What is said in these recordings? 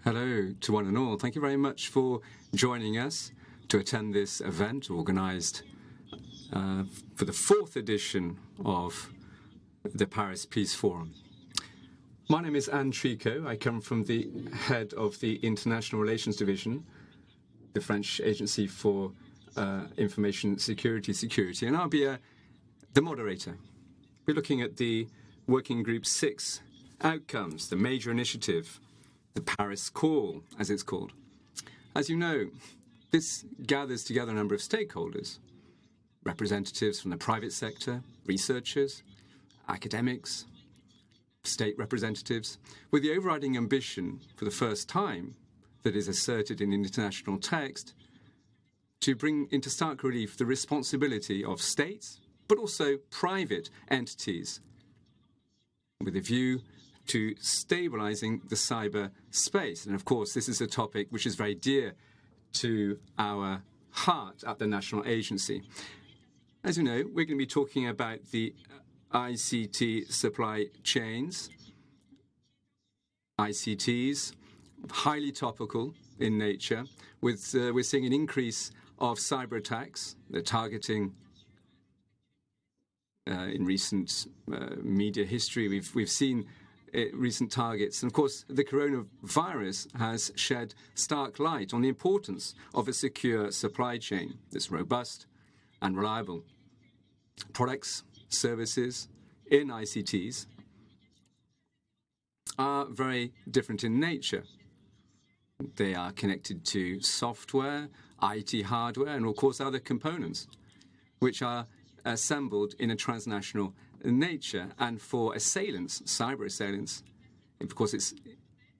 Hello to one and all. Thank you very much for joining us to attend this event organised for the 4th edition of the Paris Peace Forum. My name is Anne Tricot. I come from the head of the International Relations Division, the French Agency for Information Security, and I'll be the moderator. We're looking at the Working Group 6 outcomes, the major initiative, the Paris Call, as it's called. As you know, this gathers together a number of stakeholders, representatives from the private sector, researchers, academics, state representatives, with the overriding ambition, for the first time, that is asserted in international text, to bring into stark relief the responsibility of states, but also private entities, with a view to stabilizing the cyberspace. And of course, this is a topic which is very dear to our heart at the national agency. As you know, we're going to be talking about the ICT supply chains, ICTs, highly topical in nature. We're seeing an increase of cyber attacks. They're targeting, in recent media history, we've seen recent targets. And of course, the coronavirus has shed stark light on the importance of a secure supply chain that's robust and reliable. Products, services in ICTs are very different in nature. They are connected to software, IT hardware, and of course other components, which are assembled in a transnational nature. And for assailants, cyber assailants, of course, it's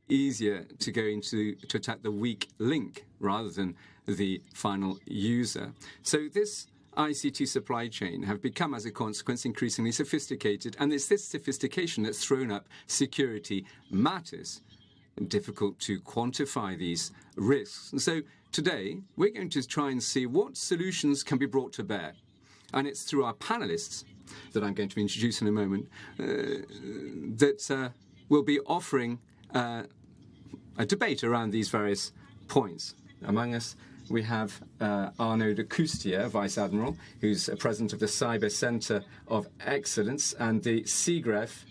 easier to go into to attack the weak link rather than the final user. So this ICT supply chain have become, as a consequence, increasingly sophisticated, and it's this sophistication that's thrown up security matters. Difficult to quantify these risks. And so today, we're going to try and see what solutions can be brought to bear. And it's through our panelists that I'm going to introduce in a moment that will be offering a debate around these various points. Among us, we have Arnaud de Coustier, Vice Admiral, who's President of the Cyber Centre of Excellence, and the CGREF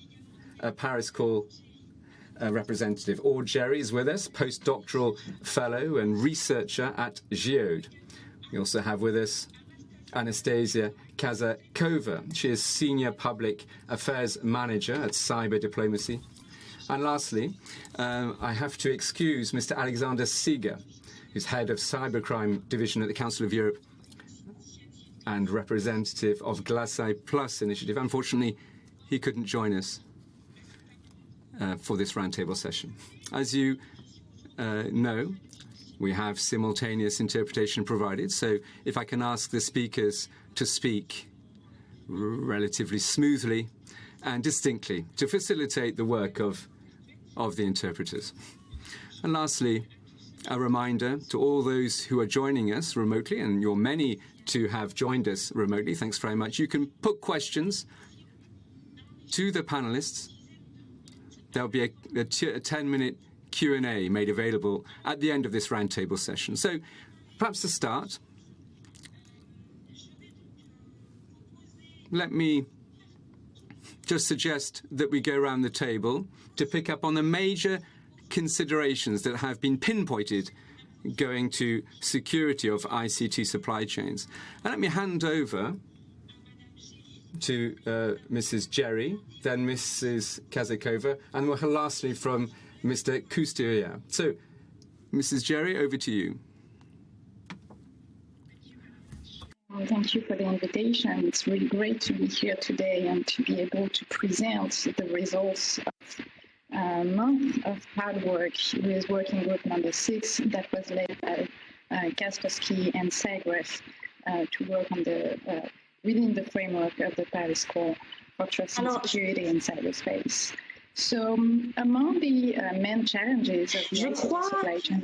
Paris Call representative. Or Jerry is with us, postdoctoral fellow and researcher at GEODE. We also have with us Anastasia Kazakova. She is Senior Public Affairs Manager at Cyber Diplomacy. And lastly, I have to excuse Mr. Alexander Seeger, who's Head of Cybercrime Division at the Council of Europe and representative of Glaçai Plus initiative. Unfortunately, he couldn't join us for this roundtable session. As you know, we have simultaneous interpretation provided, so if I can ask the speakers to speak relatively smoothly and distinctly to facilitate the work of the interpreters. And lastly, a reminder to all those who are joining us remotely, and you're many to have joined us remotely, thanks very much. You can put questions to the panelists. There'll be a 10-minute Q&A made available at the end of this roundtable session. So perhaps to start, let me just suggest that we go around the table to pick up on the major considerations that have been pinpointed going to security of ICT supply chains. And let me hand over to Mrs. Jerry, then Mrs. Kazakova, and we'll hear lastly from Mr. Coustier. So, Mrs. Jerry, over to you. Thank you for the invitation. It's really great to be here today and to be able to present the results of a month of hard work with Working Group number 6 that was led by Kaspersky and CGREF to work on within the framework of the Paris Call for Trust and Security in Cyberspace. So among the main challenges of the ICT supply chain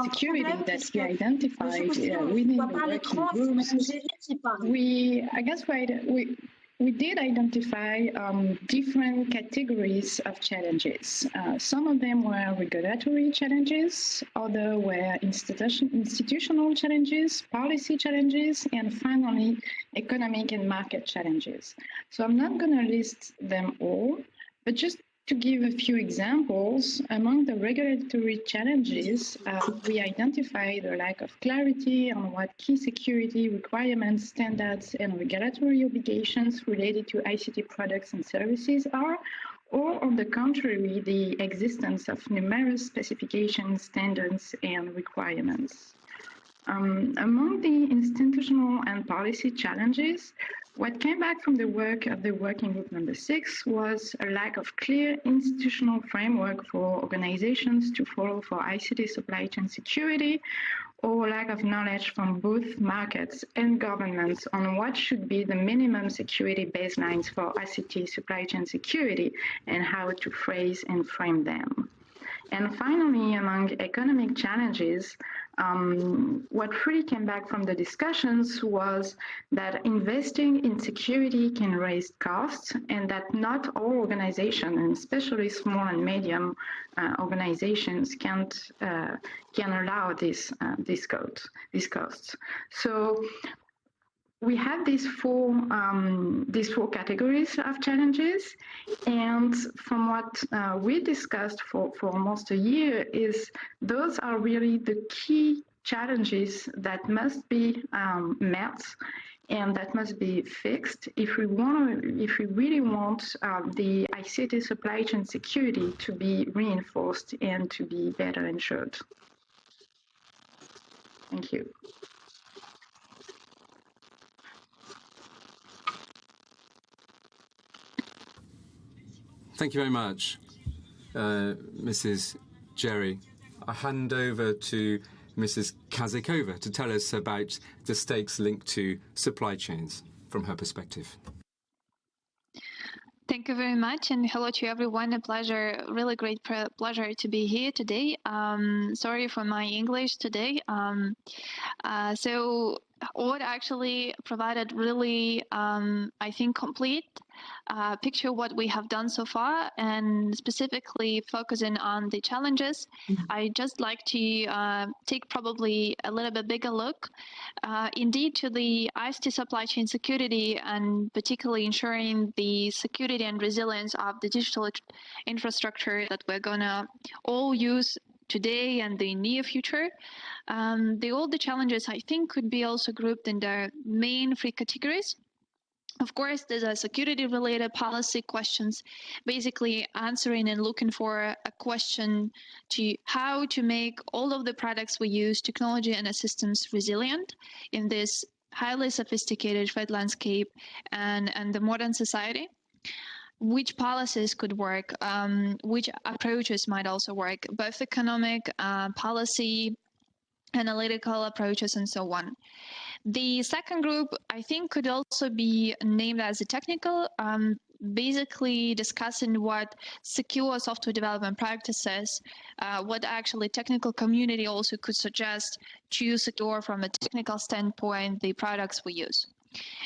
security that we identified within the working groups, we did identify different categories of challenges. Some of them were regulatory challenges, others were institutional challenges, policy challenges, and finally, economic and market challenges. So I'm not going to list them all, but just to give a few examples, among the regulatory challenges, we identified a lack of clarity on what key security requirements, standards, and regulatory obligations related to ICT products and services are, or on the contrary, the existence of numerous specifications, standards, and requirements. Among the institutional and policy challenges, what came back from the work of the working group number 6 was a lack of clear institutional framework for organizations to follow for ICT supply chain security, or lack of knowledge from both markets and governments on what should be the minimum security baselines for ICT supply chain security and how to phrase and frame them. And finally, among economic challenges, what really came back from the discussions was that investing in security can raise costs, and that not all organizations, and especially small and medium organizations, can allow these costs. So we have these four categories of challenges, and from what we discussed for almost a year, is those are really the key challenges that must be met and that must be fixed if we really want the ICT supply chain security to be reinforced and to be better ensured. Thank you. Thank you very much, Mrs. Jerry. I hand over to Mrs. Kazakova to tell us about the stakes linked to supply chains from her perspective. Thank you very much, and hello to everyone. A pleasure, really great pleasure to be here today. Sorry for my English today. So Aude actually provided really, I think, complete picture of what we have done so far, and specifically focusing on the challenges. I just like to take probably a little bit bigger look indeed to the ICT supply chain security, and particularly ensuring the security and resilience of the digital infrastructure that we're gonna all use today and the near future. All the challenges, I think, could be also grouped in the main 3 categories. Of course, there's a security-related policy questions, basically answering and looking for a question to how to make all of the products we use, technology and systems, resilient in this highly sophisticated threat landscape and the modern society. Which policies could work, which approaches might also work, both economic, policy, analytical approaches, and so on. The second group, I think, could also be named as a technical, basically discussing what secure software development practices, what actually technical community also could suggest to secure from a technical standpoint the products we use.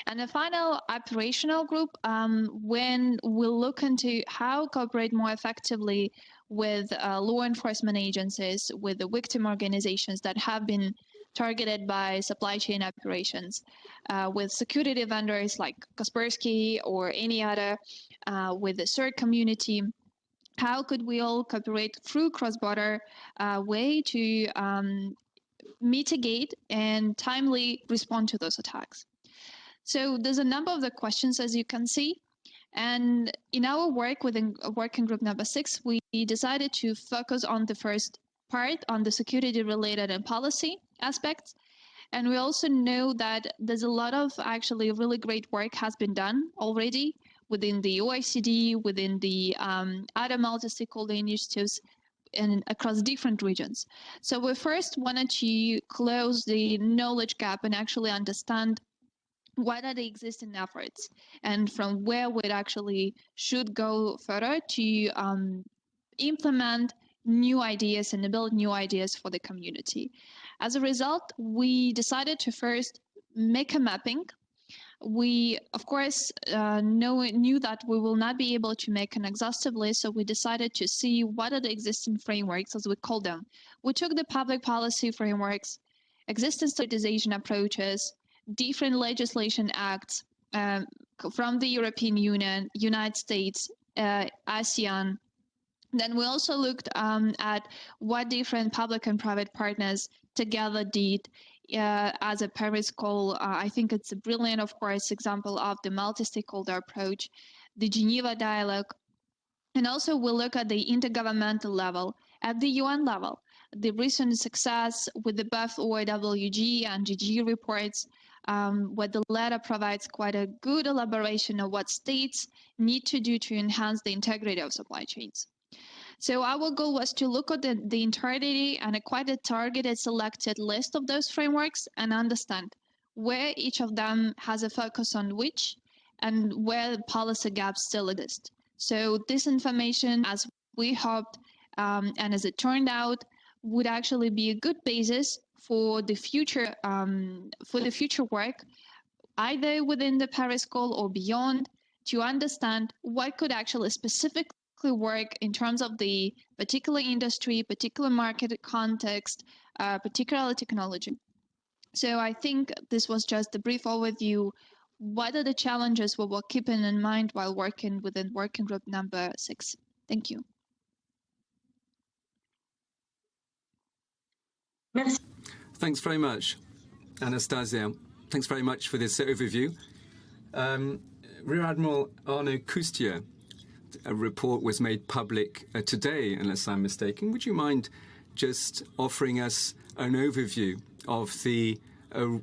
And the final operational group, when we'll look into how cooperate more effectively with law enforcement agencies, with the victim organizations that have been targeted by supply chain operations, with security vendors like Kaspersky or any other, with the CERT community. How could we all cooperate through cross-border way to mitigate and timely respond to those attacks? So there's a number of the questions, as you can see. And in our work within working group number 6, we decided to focus on the first part, on the security-related and policy aspects. And we also know that there's a lot of actually really great work has been done already within the OECD, within the other multi-stakeholder initiatives, and across different regions. So we first wanted to close the knowledge gap and actually understand what are the existing efforts and from where we actually should go further to implement new ideas and build new ideas for the community. As a result, we decided to first make a mapping We, of course, knew that we will not be able to make an exhaustive list, so we decided to see what are the existing frameworks, as we call them. We took the public policy frameworks, existing standardization approaches, different legislation acts from the European Union, United States, ASEAN. Then we also looked at what different public and private partners together did as a Paris call. I think it's a brilliant, of course, example of the multi-stakeholder approach, the Geneva dialogue. And also we'll look at the intergovernmental level, at the UN level, the recent success with the both OIWG and GG reports, where the latter provides quite a good elaboration of what states need to do to enhance the integrity of supply chains. So our goal was to look at the entirety and a quite a targeted selected list of those frameworks and understand where each of them has a focus on which and where policy gaps still exist. So this information, as we hoped, and as it turned out, would actually be a good basis for the future work, either within the Paris goal or beyond, to understand what could actually specifically work in terms of the particular industry, particular market context, particular technology. So I think this was just a brief overview. What are the challenges we were keeping in mind while working within working group number 6? Thank you. Merci. Thanks very much, Anastasia. Thanks very much for this overview. Rear Admiral Arnaud Coustier, a report was made public today, unless I'm mistaken. Would you mind just offering us an overview of the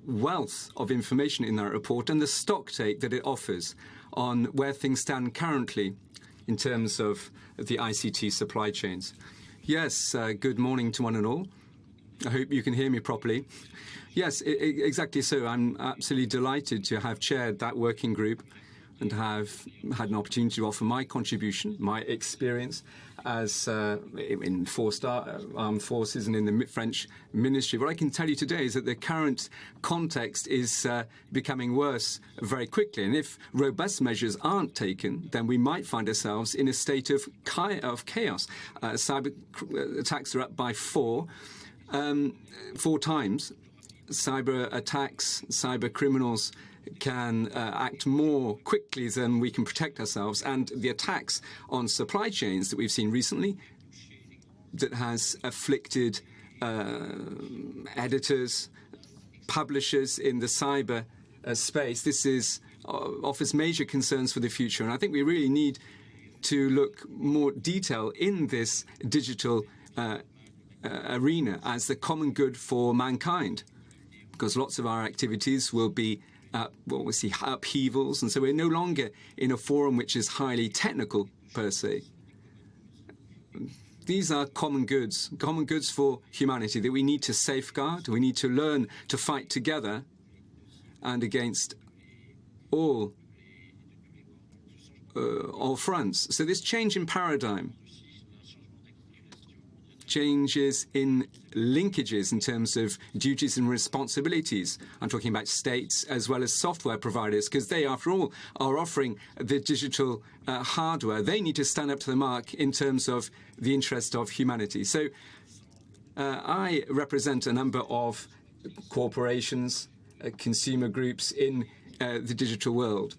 wealth of information in that report and the stock take that it offers on where things stand currently in terms of the ICT supply chains? Yes, good morning to one and all. I hope you can hear me properly. Yes, exactly so. I'm absolutely delighted to have chaired that working group and have had an opportunity to offer my contribution, my experience as in four-star armed forces and in the French ministry. What I can tell you today is that the current context is becoming worse very quickly. And if robust measures aren't taken, then we might find ourselves in a state of chaos. Cyber attacks are up by four times. Cyber attacks, cyber criminals can act more quickly than we can protect ourselves. And the attacks on supply chains that we've seen recently that has afflicted editors, publishers in the cyber space, this offers major concerns for the future. And I think we really need to look more detail in this digital arena as the common good for mankind, because lots of our activities will be we'll see upheavals, and so we're no longer in a forum which is highly technical per se. These are common goods for humanity that we need to safeguard. We need to learn to fight together and against all fronts. So this change in paradigm, changes in linkages in terms of duties and responsibilities. I'm talking about states as well as software providers, because they, after all, are offering the digital hardware. They need to stand up to the mark in terms of the interest of humanity. So I represent a number of corporations, consumer groups in the digital world.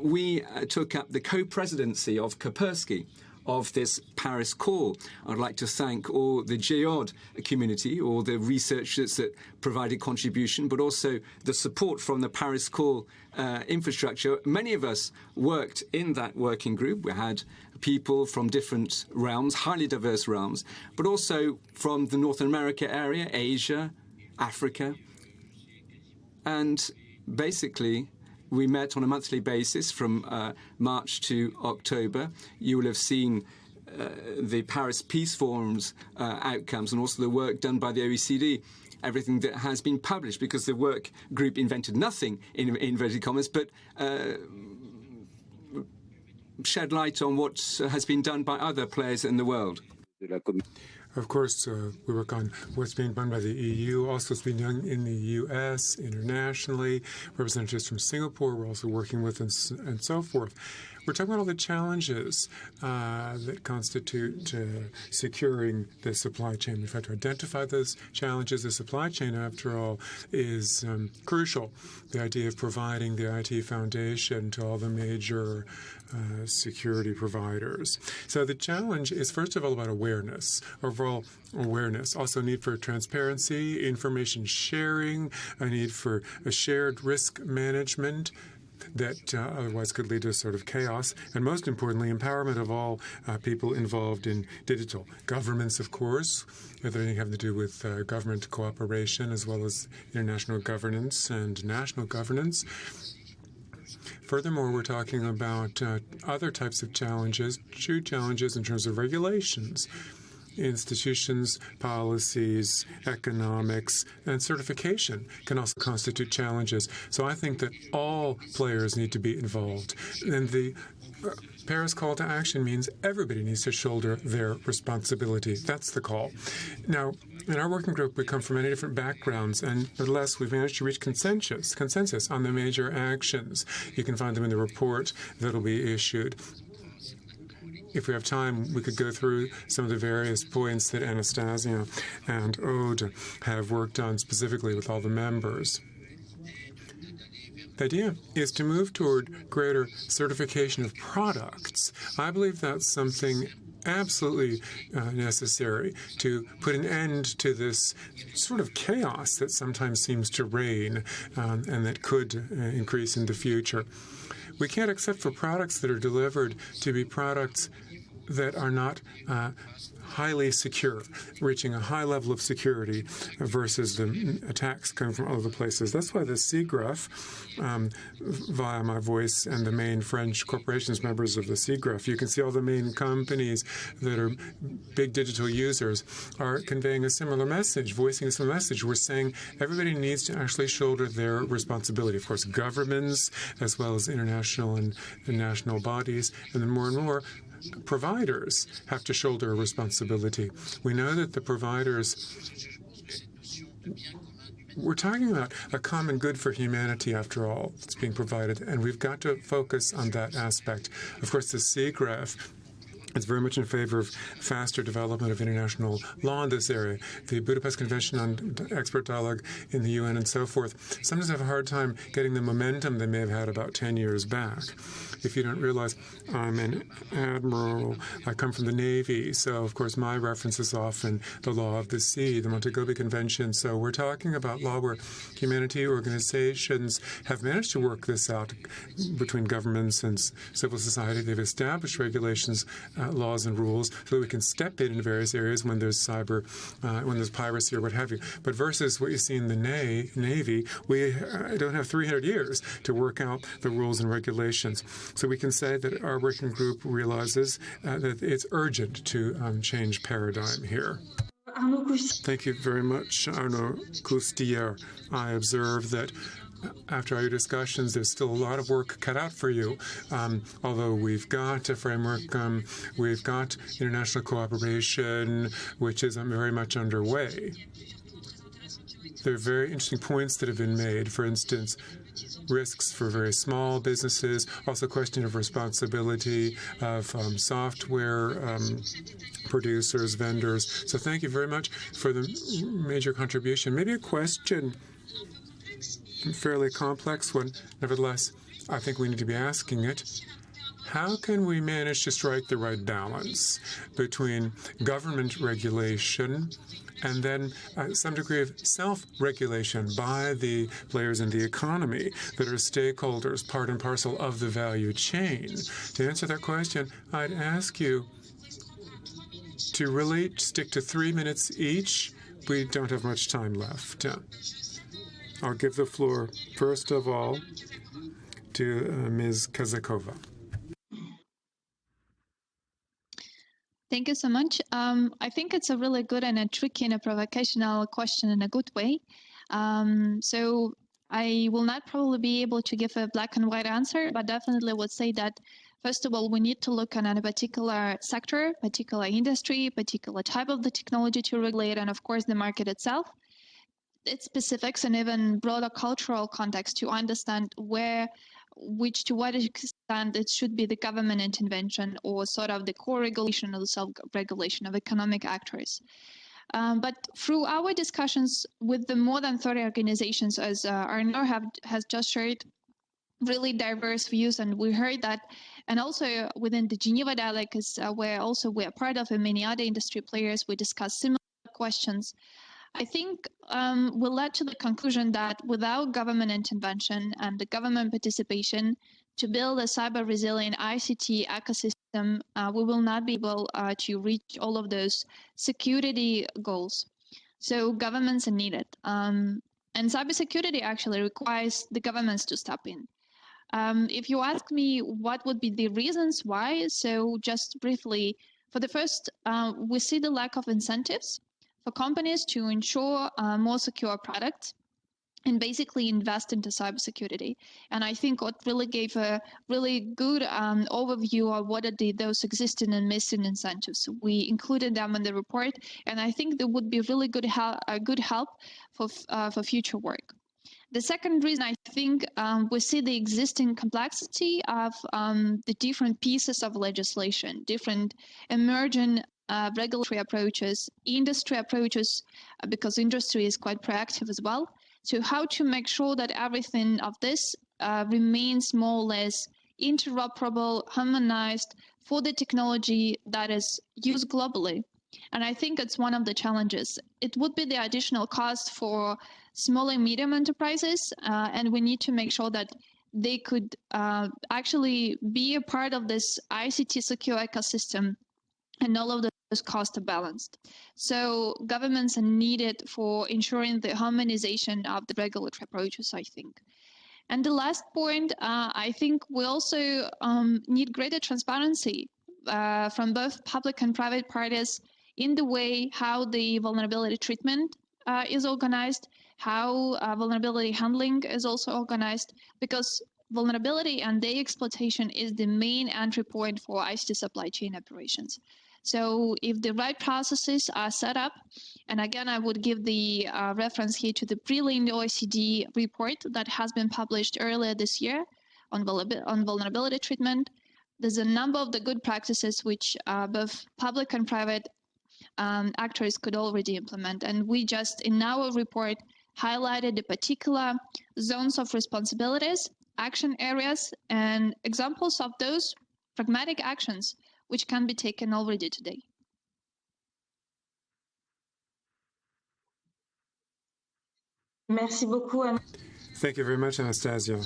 We took up the co-presidency of Kaspersky of this Paris call. I'd like to thank all the GEOD community, all the researchers that provided contribution, but also the support from the Paris call infrastructure. Many of us worked in that working group. We had people from different realms, highly diverse realms, but also from the North America area, Asia, Africa. And basically, we met on a monthly basis from March to October. You will have seen the Paris Peace Forum's outcomes and also the work done by the OECD, everything that has been published, because the work group invented nothing, in inverted commas, but shed light on what has been done by other players in the world. Of course, we work on what's being done by the EU, also what's being done in the US, internationally, representatives from Singapore we're also working with, and so forth. We're talking about all the challenges that constitute securing the supply chain. We've had to identify those challenges. The supply chain, after all, is crucial. The idea of providing the IT foundation to all the major security providers. So the challenge is, first of all, about awareness, overall awareness. Also, need for transparency, information sharing, a need for a shared risk management that otherwise could lead to a sort of chaos, and most importantly, empowerment of all people involved in digital. Governments, of course, everything having to do with government cooperation, as well as international governance and national governance. Furthermore, we're talking about other types of challenges, true challenges in terms of regulations. Institutions, policies, economics, and certification can also constitute challenges. So I think that all players need to be involved. And the Paris call to action means everybody needs to shoulder their responsibility. That's the call. Now, in our working group, we come from many different backgrounds, and nevertheless, we've managed to reach consensus on the major actions. You can find them in the report that will be issued. If we have time, we could go through some of the various points that Anastasia and Aude have worked on specifically with all the members. The idea is to move toward greater certification of products. I believe that's something absolutely necessary to put an end to this sort of chaos that sometimes seems to reign and that could increase in the future. We can't accept for products that are delivered to be products that are not highly secure, reaching a high level of security versus the attacks coming from other places. That's why the CGRF, via my voice and the main French corporations members of the CGRF, you can see all the main companies that are big digital users are conveying a similar message, voicing a similar message. We're saying everybody needs to actually shoulder their responsibility. Of course, governments, as well as international and national bodies, and then more and more, providers have to shoulder a responsibility. We know that the providers, we're talking about a common good for humanity, after all, that's being provided, and we've got to focus on that aspect. Of course, the CGRF is very much in favor of faster development of international law in this area. The Budapest Convention on Expert Dialogue in the UN and so forth sometimes have a hard time getting the momentum they may have had about 10 years back. If you don't realize, I'm an admiral. I come from the Navy, so of course my reference is often the law of the sea, the Montego Convention. So we're talking about law where humanity organizations have managed to work this out between governments and civil society. They've established regulations, laws and rules, so that we can step in various areas when there's when there's piracy or what have you. But versus what you see in the Navy, we don't have 300 years to work out the rules and regulations. So we can say that our working group realizes that it's urgent to change paradigm here. Thank you very much, Arnaud Coustier. I observe that after our discussions, there's still a lot of work cut out for you. Although we've got a framework, we've got international cooperation, which is very much underway. There are very interesting points that have been made. For instance, risks for very small businesses, also question of responsibility of software producers, vendors. So thank you very much for the major contribution. Maybe a question, a fairly complex one. Nevertheless, I think we need to be asking it. How can we manage to strike the right balance between government regulation and then some degree of self-regulation by the players in the economy that are stakeholders, part and parcel of the value chain? To answer that question, I'd ask you to really stick to 3 minutes each. We don't have much time left. I'll give the floor, first of all, to Ms. Kazakova. Thank you so much. I think it's a really good and a tricky and a provocational question in a good way. So I will not probably be able to give a black and white answer, but definitely would say that First of all, we need to look at a particular sector, particular industry, particular type of the technology to regulate, and of course the market itself, its specifics, and even broader cultural context to understand to what extent it should be the government intervention or sort of the co-regulation or the self-regulation of economic actors. But through our discussions with the more than 30 organizations, as Arnaud has just shared, really diverse views, and we heard that, and also within the Geneva dialogue, where also we're part of, and many other industry players, we discussed similar questions. I think we led to the conclusion that without government intervention and the government participation to build a cyber resilient ICT ecosystem, we will not be able to reach all of those security goals. So governments are needed. And cybersecurity actually requires the governments to step in. If you ask me what would be the reasons why, so just briefly, for the first, we see the lack of incentives for companies to ensure more secure products and basically invest into cybersecurity. And I think what really gave a really good overview of what are those existing and missing incentives. We included them in the report, and I think there would be really good help for future work. The second reason, I think, we see the existing complexity of the different pieces of legislation, different emerging regulatory approaches, industry approaches, because industry is quite proactive as well. So how to make sure that everything of this remains more or less interoperable, harmonized for the technology that is used globally. And I think it's one of the challenges. It would be the additional cost for small and medium enterprises, and we need to make sure that they could actually be a part of this ICT secure ecosystem, and all of those costs are balanced. So governments are needed for ensuring the harmonization of the regulatory approaches, I think. And the last point, I think we also need greater transparency from both public and private parties in the way how the vulnerability treatment is organized, how vulnerability handling is also organized, because vulnerability and their exploitation is the main entry point for ICT supply chain operations. So if the right processes are set up, and again, I would give the reference here to the pre-linked OECD report that has been published earlier this year on vulnerability treatment. There's a number of the good practices which both public and private actors could already implement. And we just, in our report, highlighted the particular zones of responsibilities, action areas, and examples of those pragmatic actions which can be taken already today. Merci beaucoup. Thank you very much, Anastasia.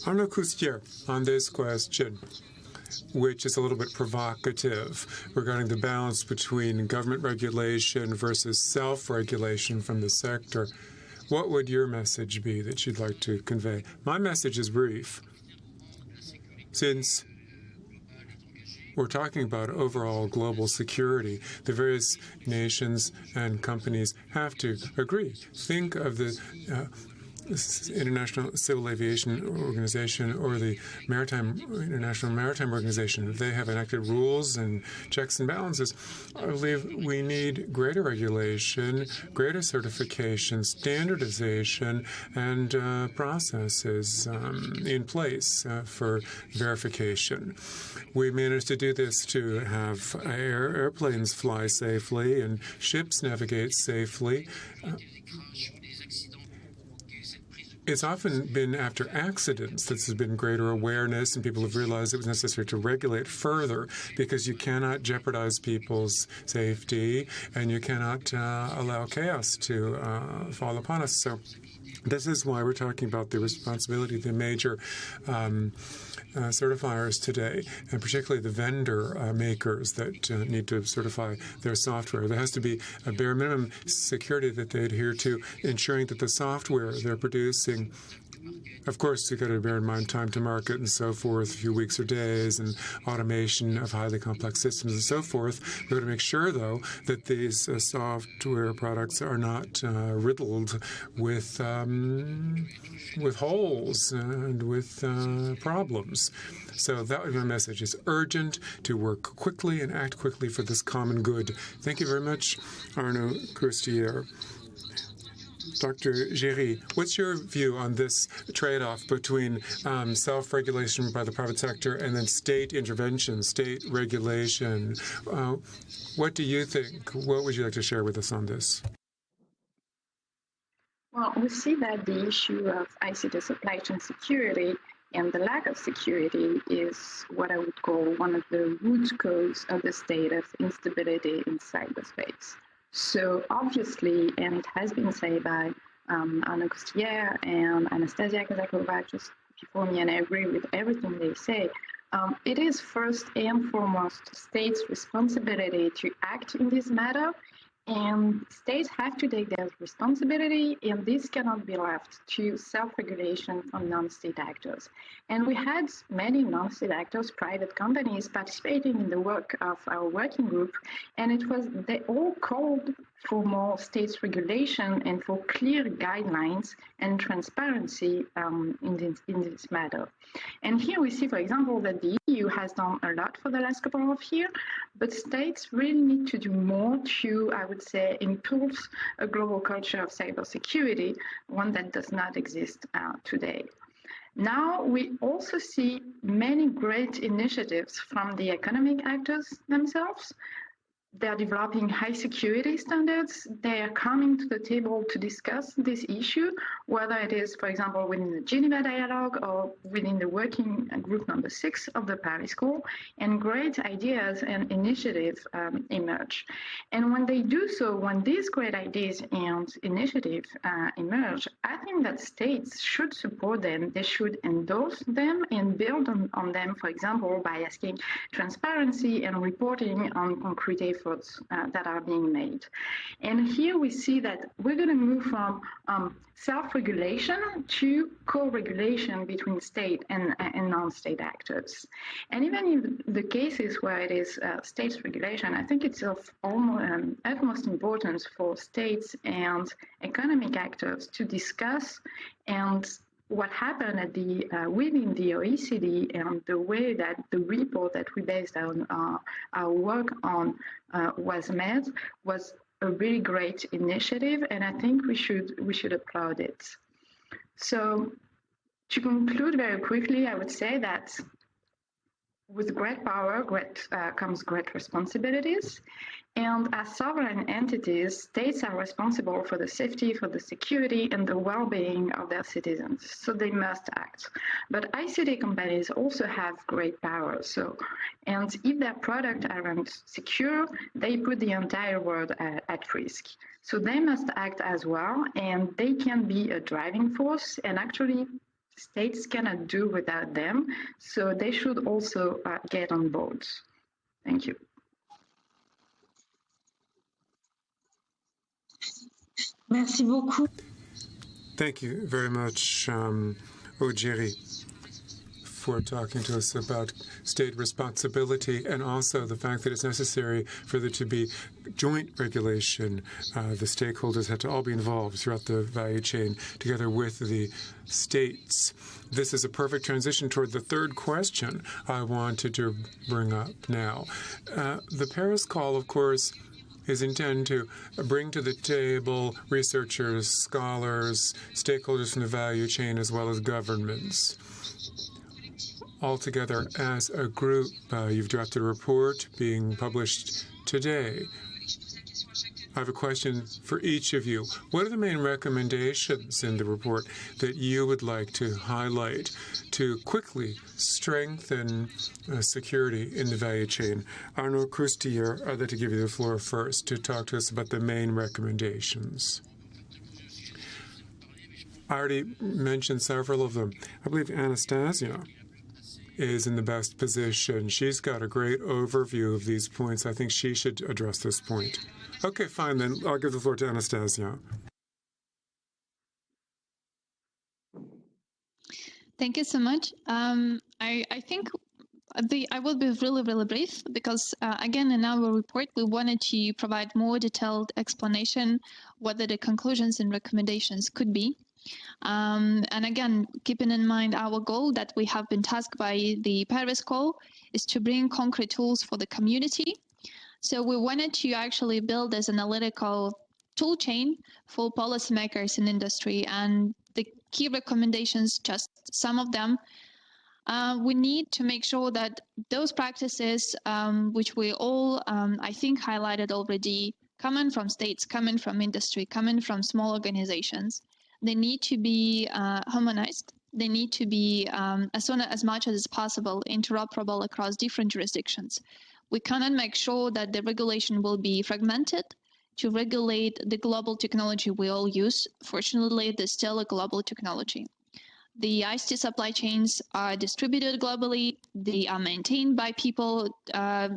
Arnaud Coustier, on this question, which is a little bit provocative regarding the balance between government regulation versus self-regulation from the sector. What would your message be that you'd like to convey? My message is brief. Since we're talking about overall global security, the various nations and companies have to agree. Think of the International Civil Aviation Organization or the International Maritime Organization. They have enacted rules and checks and balances. I believe we need greater regulation, greater certification, standardization, and processes in place for verification. We managed to do this to have airplanes fly safely and ships navigate safely. It's often been after accidents that there's been greater awareness and people have realized it was necessary to regulate further, because you cannot jeopardize people's safety and you cannot allow chaos to fall upon us. So this is why we're talking about the responsibility of the major certifiers today, and particularly the vendor makers that need to certify their software. There has to be a bare minimum security that they adhere to, ensuring that the software they're producing Of course, you've got to bear in mind time to market and so forth, a few weeks or days, and automation of highly complex systems and so forth. We've got to make sure, though, that these software products are not riddled with holes and with problems. So that would be my message. It's urgent to work quickly and act quickly for this common good. Thank you very much, Arnaud Croustier. Dr. Géry, what's your view on this trade-off between self-regulation by the private sector and then state intervention, state regulation? What do you think? What would you like to share with us on this? Well, we see that the issue of ICT supply chain security and the lack of security is what I would call one of the root cause of the state of instability in cyberspace. So obviously, and it has been said by Arnaud Croustier and Anastasia Kazakova just before me, and I agree with everything they say, it is first and foremost states' responsibility to act in this matter. And states have to take their responsibility, and this cannot be left to self-regulation from non-state actors. And we had many non-state actors, private companies, participating in the work of our working group, and they all called for more states regulation and for clear guidelines and transparency in this matter. And here we see, for example, that the EU has done a lot for the last couple of years, but states really need to do more to, I would say, impulse a global culture of cybersecurity, one that does not exist today. Now, we also see many great initiatives from the economic actors themselves. They're developing high security standards. They are coming to the table to discuss this issue, whether it is, for example, within the Geneva Dialogue or within the working group number 6 of the Paris Call, and great ideas and initiatives emerge. And when they do so, when these great ideas and initiatives emerge, I think that states should support them. They should endorse them and build on them, for example, by asking transparency and reporting on concrete efforts that are being made. And here we see that we're going to move from self-regulation to co-regulation between state and non-state actors. And even in the cases where it is states regulation, I think it's of utmost importance for states and economic actors to discuss and what happened at within the OECD and the way that the report that we based our work on was made was a really great initiative, and I think we should applaud it. So to conclude very quickly, I would say that with great power comes great responsibilities. And as sovereign entities, states are responsible for the safety, for the security, and the well-being of their citizens. So they must act. But ICT companies also have great power. And if their products aren't secure, they put the entire world at risk. So they must act as well, and they can be a driving force. And actually, states cannot do without them. So they should also get on board. Thank you. Merci beaucoup. Thank you very much, Géry, for talking to us about state responsibility and also the fact that it's necessary for there to be joint regulation. The stakeholders have to all be involved throughout the value chain together with the states. This is a perfect transition toward the third question I wanted to bring up now. The Paris Call, of course, is intended to bring to the table researchers, scholars, stakeholders from the value chain, as well as governments. All together as a group, you've drafted a report being published today. I have a question for each of you. What are the main recommendations in the report that you would like to highlight to quickly strengthen security in the value chain? Arnaud Croustier, I'd like to give you the floor first to talk to us about the main recommendations. I already mentioned several of them. I believe Anastasia is in the best position. She's got a great overview of these points. I think she should address this point. Okay, fine, then I'll give the floor to Anastasia. Thank you so much. I think I will be really, really brief because, again, in our report, we wanted to provide more detailed explanation whether the conclusions and recommendations could be. And again, keeping in mind our goal that we have been tasked by the Paris Call is to bring concrete tools for the community. So we wanted to actually build this analytical tool chain for policymakers in industry. And the key recommendations, just some of them, we need to make sure that those practices, which we all, I think, highlighted already, coming from states, coming from industry, coming from small organizations, they need to be harmonized. They need to be, as much as possible, interoperable across different jurisdictions. We cannot make sure that the regulation will be fragmented to regulate the global technology we all use. Fortunately, there's still a global technology. The ICT supply chains are distributed globally. They are maintained by people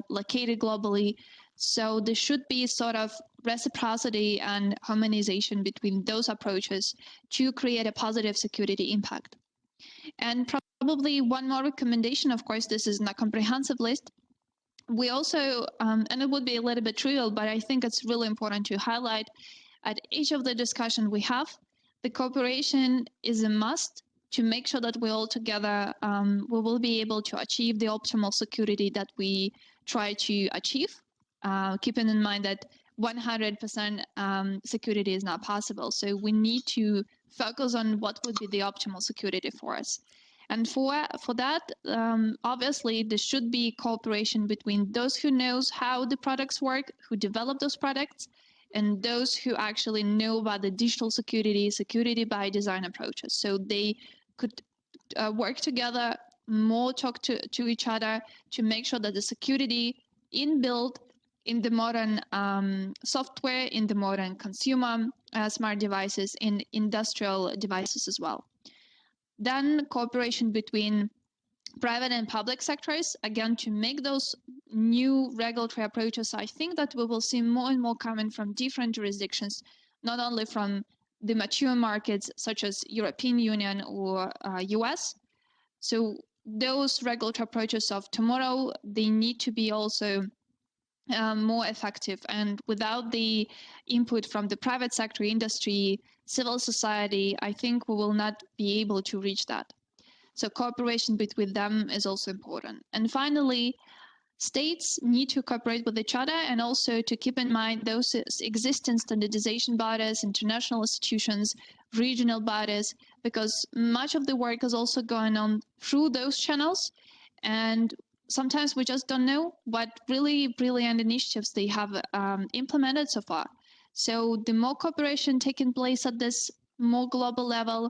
located globally. So there should be sort of reciprocity and harmonization between those approaches to create a positive security impact. And probably one more recommendation, of course, this is not a comprehensive list. We also, and it would be a little bit trivial, but I think it's really important to highlight at each of the discussion we have, the cooperation is a must to make sure that we all together, we will be able to achieve the optimal security that we try to achieve, keeping in mind that 100% security is not possible. So we need to focus on what would be the optimal security for us. And for that, obviously, there should be cooperation between those who knows how the products work, who develop those products, and those who actually know about the digital security by design approaches. So they could work together, more talk to each other to make sure that the security inbuilt in the modern software, in the modern consumer smart devices, in industrial devices as well. Then cooperation between private and public sectors, again, to make those new regulatory approaches. I think that we will see more and more coming from different jurisdictions, not only from the mature markets such as European Union or US. So those regulatory approaches of tomorrow, they need to be also more effective. And without the input from the private sector, industry, civil society, I think we will not be able to reach that. So cooperation between them is also important. And finally, states need to cooperate with each other and also to keep in mind those existing standardization bodies, international institutions, regional bodies, because much of the work is also going on through those channels. And sometimes we just don't know what really brilliant initiatives they have implemented so far. So the more cooperation taking place at this more global level,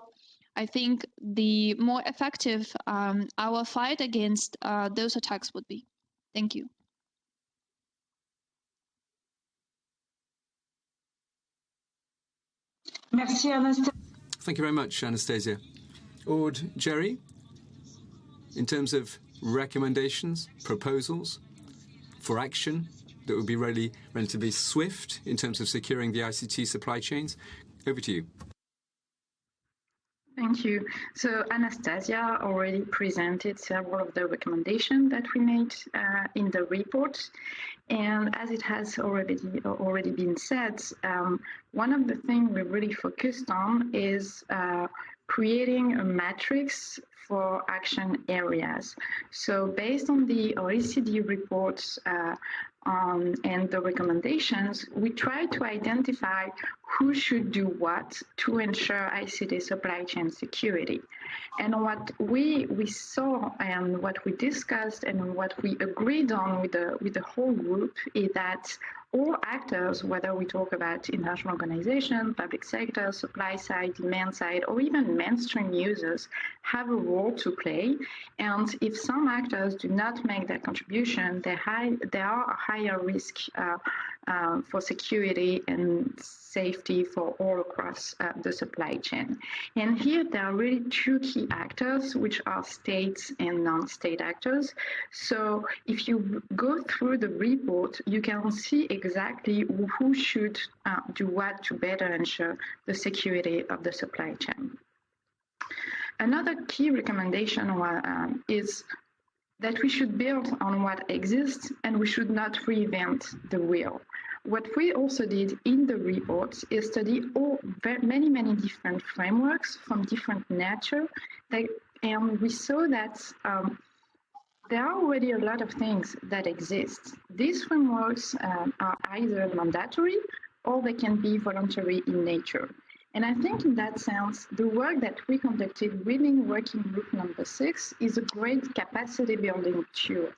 I think the more effective our fight against those attacks would be. Thank you. Merci, Anastasia. Thank you very much, Anastasia. Aude, Jerry, in terms of recommendations, proposals for action that would be really relatively swift in terms of securing the ICT supply chains, over to you. Thank you. So Anastasia already presented several of the recommendations that we made in the report. And as it has already been said, one of the things we really focused on is creating a matrix for action areas. So based on the OECD reports and the recommendations, we try to identify who should do what to ensure ICT supply chain security. And what we saw and what we discussed and what we agreed on with the whole group is that all actors, whether we talk about international organizations, public sector, supply side, demand side, or even mainstream users, have a role to play. And if some actors do not make that contribution, they are a higher risk for security and safety for all across the supply chain. And here there are really two key actors, which are states and non-state actors. So if you go through the report, you can see exactly who should do what to better ensure the security of the supply chain. another key recommendation is that we should build on what exists and we should not reinvent the wheel. What we also did in the report is study many different frameworks from different nature, and we saw that there are already a lot of things that exist. These frameworks are either mandatory or they can be voluntary in nature. And I think in that sense, the work that we conducted within working group number 6 is a great capacity building tool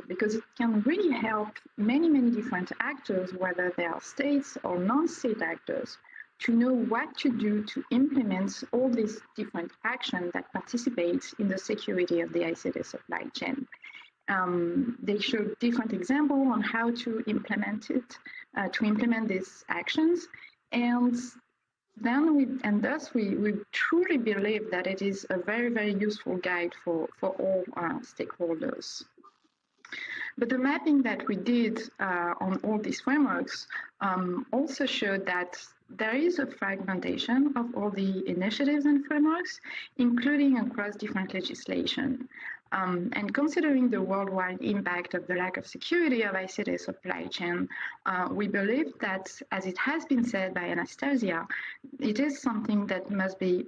because it can really help many different actors, whether they are states or non-state actors, to know what to do to implement all these different actions that participate in the security of the ICT supply chain. They showed different examples on how to implement these actions, and thus we truly believe that it is a very useful guide for all stakeholders. But the mapping that we did on all these frameworks also showed that there is a fragmentation of all the initiatives and frameworks, including across different legislation. And considering the worldwide impact of the lack of security of ICT supply chain, we believe that, as it has been said by Anastasia, it is something that must be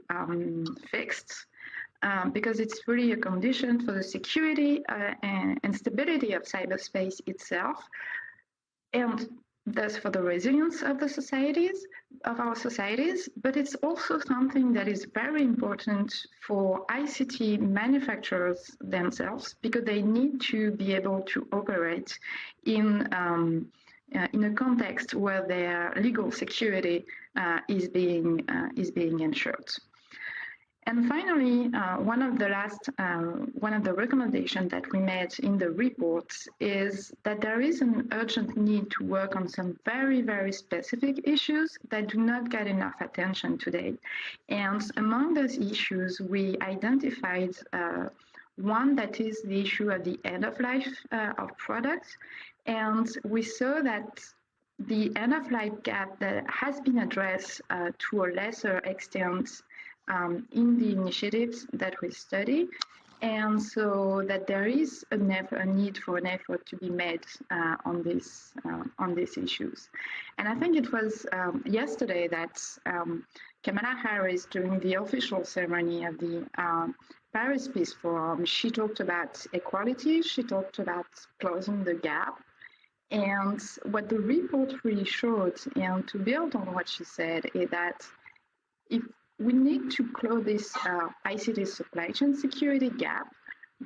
fixed. Because it's really a condition for the security and stability of cyberspace itself, and thus for the resilience of our societies, but it's also something that is very important for ICT manufacturers themselves, because they need to be able to operate in a context where their legal security is being ensured. And finally, one of the recommendations that we made in the report is that there is an urgent need to work on some very specific issues that do not get enough attention today. And among those issues, we identified one that is the issue of the end of life of products. And we saw that the end of life gap that has been addressed to a lesser extent in the initiatives that we study, and so that there is a need for an effort to be made on these issues. And I think it was yesterday that Kamala Harris, during the official ceremony of the Paris Peace Forum, she talked about equality, she talked about closing the gap. And what the report really showed, and to build on what she said, is that if we need to close this ICT supply chain security gap,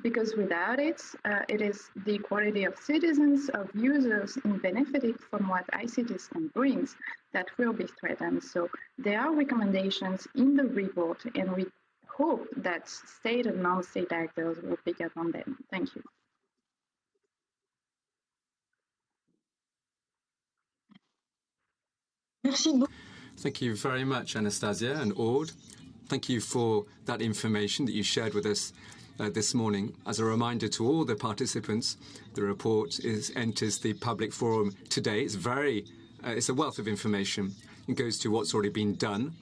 because without it, it is the equality of citizens, of users in benefiting from what ICT can bring that will be threatened. So there are recommendations in the report, and we hope that state and non-state actors will pick up on them. Thank you. Thank you very much, Anastasia and Aude. Thank you for that information that you shared with us this morning. As a reminder to all the participants, the report enters the public forum today. It's a wealth of information. It goes to what's already been done,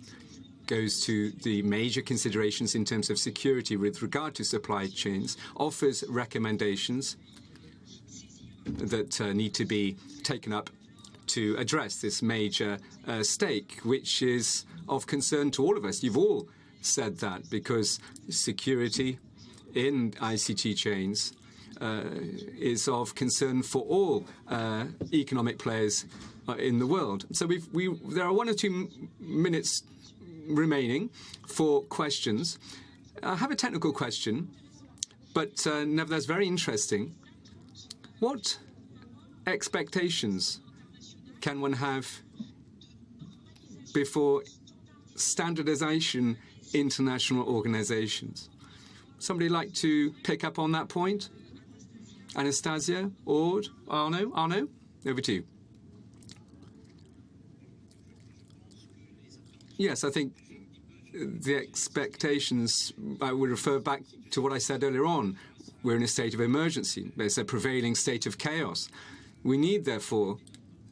goes to the major considerations in terms of security with regard to supply chains, offers recommendations that need to be taken up to address this major stake, which is of concern to all of us. You've all said that, because security in ICT chains is of concern for all economic players in the world. So there are 1 or 2 minutes remaining for questions. I have a technical question, but nevertheless very interesting. What expectations can one have before standardization international organizations? Somebody like to pick up on that point? Anastasia, Aude, Arnaud, over to you. Yes, I think the expectations, I would refer back to what I said earlier on. We're in a state of emergency. There's a prevailing state of chaos. We need, therefore,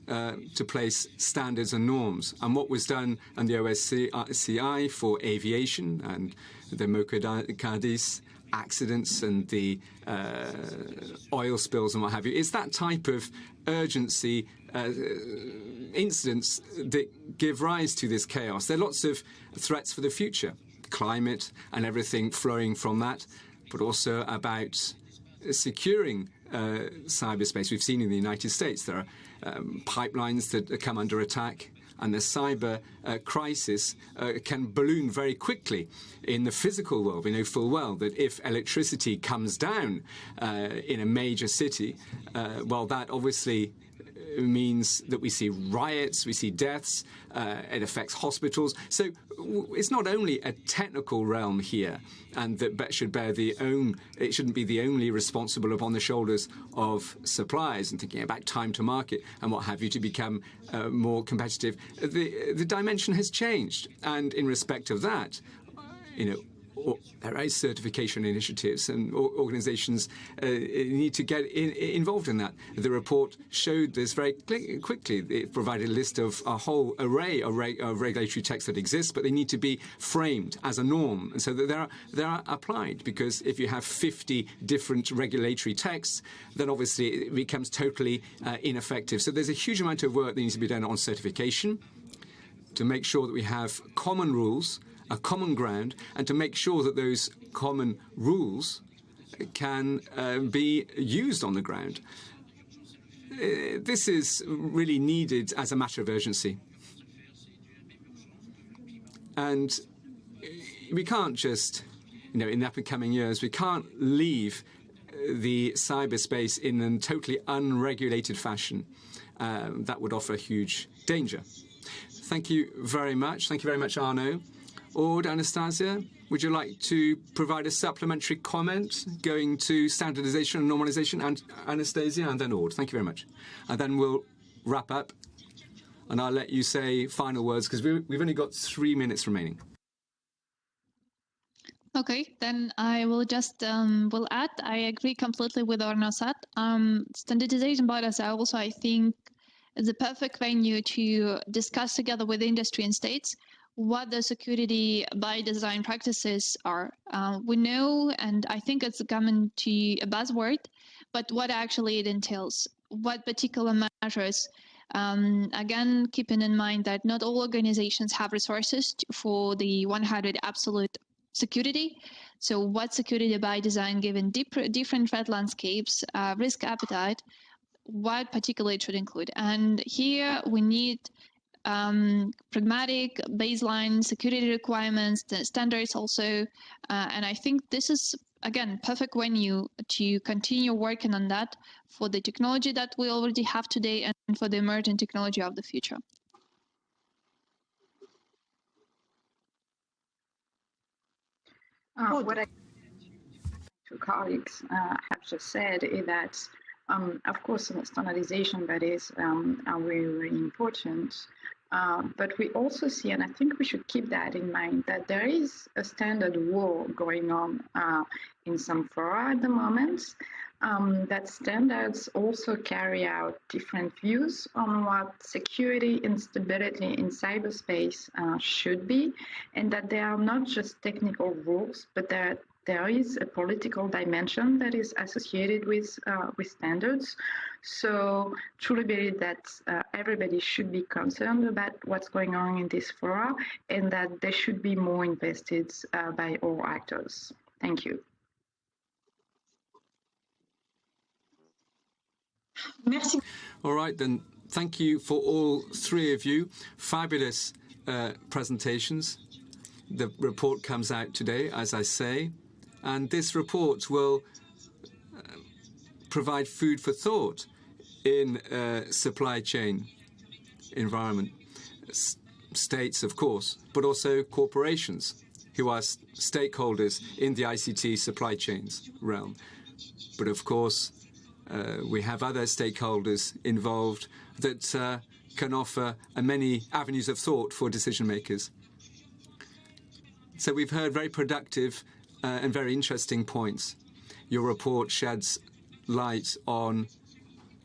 to place standards and norms. And what was done on the OSCI for aviation and the Mocadis accidents and the oil spills and what have you. It's that type of urgency incidents that give rise to this chaos. There are lots of threats for the future, climate and everything flowing from that, but also about securing cyberspace. We've seen in the United States there are pipelines that come under attack, and the cyber crisis can balloon very quickly. In the physical world, we know full well that if electricity comes down in a major city, well, that obviously means that we see riots, we see deaths, it affects hospitals. So it's not only a technical realm here, and that should bear it shouldn't be the only responsible upon the shoulders of suppliers and thinking about time to market and what have you to become more competitive. The dimension has changed, and in respect of that, there is certification initiatives, and organizations need to get involved in that. The report showed this very quickly. It provided a list of a whole array of regulatory texts that exist, but they need to be framed as a norm, and so that they are applied. Because if you have 50 different regulatory texts, then obviously it becomes totally ineffective. So there's a huge amount of work that needs to be done on certification to make sure that we have common rules, a common ground, and to make sure that those common rules can be used on the ground. This is really needed as a matter of urgency. And we can't just, in the up-and-coming years, we can't leave the cyberspace in a totally unregulated fashion. That would offer a huge danger. Thank you very much. Thank you very much, Arnaud. Aude, Anastasia, would you like to provide a supplementary comment going to standardization and normalization? And Anastasia, and then Aude. Thank you very much. And then we'll wrap up, and I'll let you say final words, because we've only got 3 minutes remaining. Okay, then I will just will add, I agree completely with Arnaud said. Standardization bodies are also, I think, the perfect venue to discuss together with industry and states what the security by design practices are. We know, and I think it's coming to a buzzword, but what actually it entails, what particular measures, again, keeping in mind that not all organizations have resources for the 100 absolute security. So what security by design, given different threat landscapes, risk appetite, what particularly it should include. And here we need pragmatic baseline security requirements, the standards also, and I think this is, again, perfect venue to continue working on that for the technology that we already have today and for the emerging technology of the future. What I to colleagues have just said is that, of course, standardization bodies are very, very important. But we also see, and I think we should keep that in mind, that there is a standard war going on in some fora at the moment, that standards also carry out different views on what security and stability in cyberspace should be, and that they are not just technical rules, but that there is a political dimension that is associated with standards. So truly believe that everybody should be concerned about what's going on in this fora, and that they should be more invested by all actors. Thank you. Merci. All right, then. Thank you for all three of you. Fabulous presentations. The report comes out today, as I say, and this report will provide food for thought in supply chain environment. States, of course, but also corporations who are stakeholders in the ICT supply chains realm. But of course, we have other stakeholders involved that can offer many avenues of thought for decision makers. So we've heard very productive and very interesting points. Your report sheds light on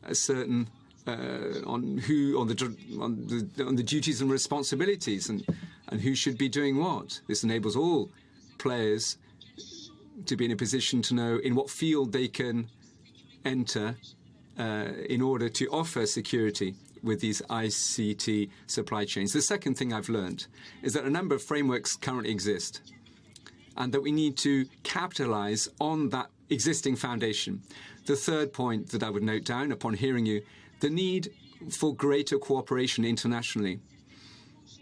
a certain on the duties and responsibilities and who should be doing what. This enables all players to be in a position to know in what field they can enter in order to offer security with these ICT supply chains. The second thing I've learned is that a number of frameworks currently exist and that we need to capitalize on that existing foundation. The third point that I would note down upon hearing you, the need for greater cooperation internationally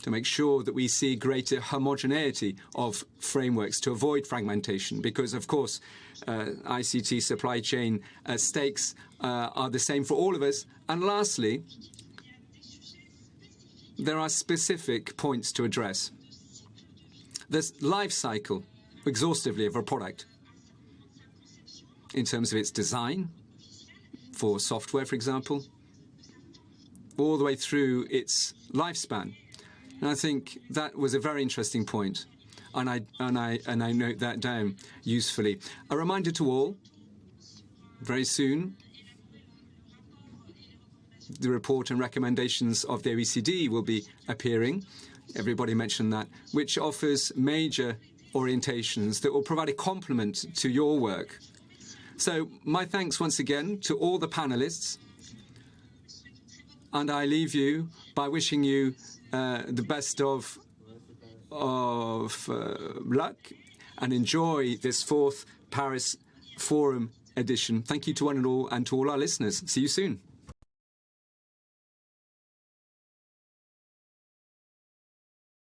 to make sure that we see greater homogeneity of frameworks to avoid fragmentation, because, of course, ICT supply chain stakes are the same for all of us. And lastly, there are specific points to address. This life cycle, exhaustively, of a product in terms of its design, for software, for example, all the way through its lifespan. And I think that was a very interesting point, and I note that down usefully. A reminder to all, very soon, the report and recommendations of the OECD will be appearing. Everybody mentioned that, which offers major orientations that will provide a complement to your work. So my thanks once again to all the panelists, and I leave you by wishing you the best of luck, and enjoy this 4th Paris Forum edition. Thank you to one and all, and to all our listeners. See you soon.